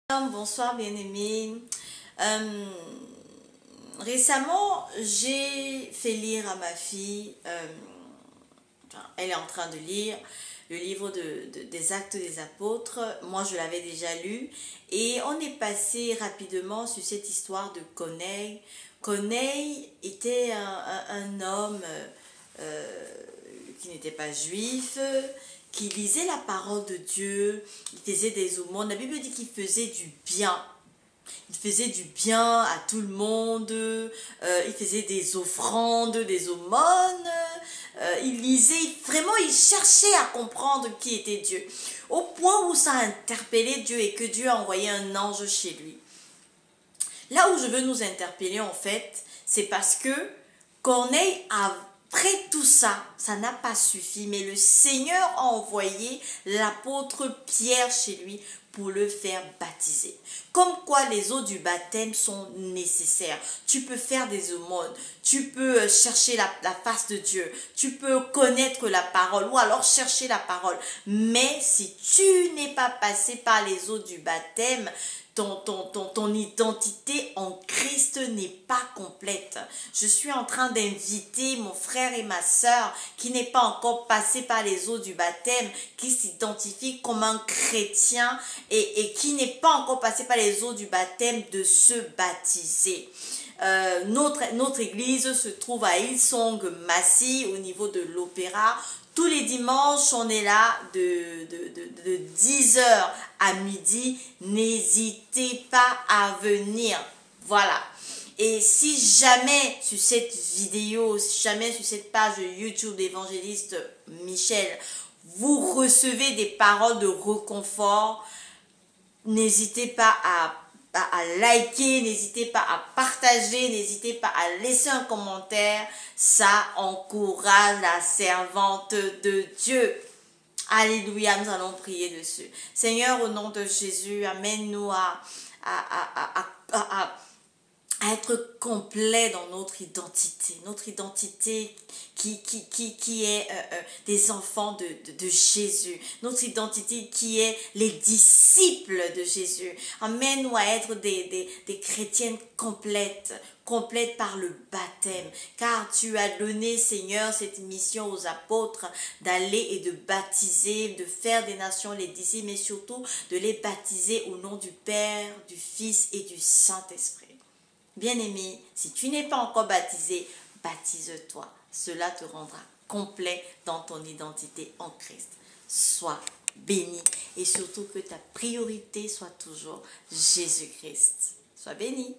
Bonsoir bien-aimés. Récemment, j'ai fait lire à ma fille, elle est en train de lire le livre des Actes des Apôtres. Moi, je l'avais déjà lu et on est passé rapidement sur cette histoire de Corneille. Corneille était un homme qui n'était pas juif, qui lisait la parole de Dieu, il faisait des aumônes. La Bible dit qu'il faisait du bien. Il faisait du bien à tout le monde, il faisait des offrandes, des aumônes, il lisait, vraiment il cherchait à comprendre qui était Dieu. Au point où ça a interpellé Dieu et que Dieu a envoyé un ange chez lui. Là où je veux nous interpeller en fait, c'est parce que Corneille, après tout ça, ça n'a pas suffi, mais le Seigneur a envoyé l'apôtre Pierre chez lui pour le faire baptiser. Comme quoi les eaux du baptême sont nécessaires. Tu peux faire des aumônes, tu peux chercher la face de Dieu, tu peux connaître la parole ou alors chercher la parole. Mais si tu n'es pas passé par les eaux du baptême, ton identité en Christ n'est pas complète. Je suis en train d'inviter mon frère et ma sœur qui n'est pas encore passé par les eaux du baptême, qui s'identifie comme un chrétien et qui n'est pas encore passé par les eaux du baptême, de se baptiser. Notre église se trouve à Hillsong Massy au niveau de l'Opéra. Tous les dimanches, on est là de 10h à midi. N'hésitez pas à venir. Voilà. Et si jamais sur cette vidéo, si jamais sur cette page YouTube d'évangéliste Michel, vous recevez des paroles de réconfort, n'hésitez pas à liker, n'hésitez pas à partager, n'hésitez pas à laisser un commentaire. Ça encourage la servante de Dieu. Alléluia, nous allons prier dessus. Seigneur, au nom de Jésus, amène-nous à être complet dans notre identité qui est des enfants de Jésus, notre identité qui est les disciples de Jésus. Amène-nous à être des chrétiennes complètes par le baptême, car tu as donné, Seigneur, cette mission aux apôtres d'aller et de baptiser, de faire des nations les disciples, mais surtout de les baptiser au nom du Père, du Fils et du Saint-Esprit. Bien-aimé, si tu n'es pas encore baptisé, baptise-toi. Cela te rendra complet dans ton identité en Christ. Sois béni et surtout que ta priorité soit toujours Jésus-Christ. Sois béni.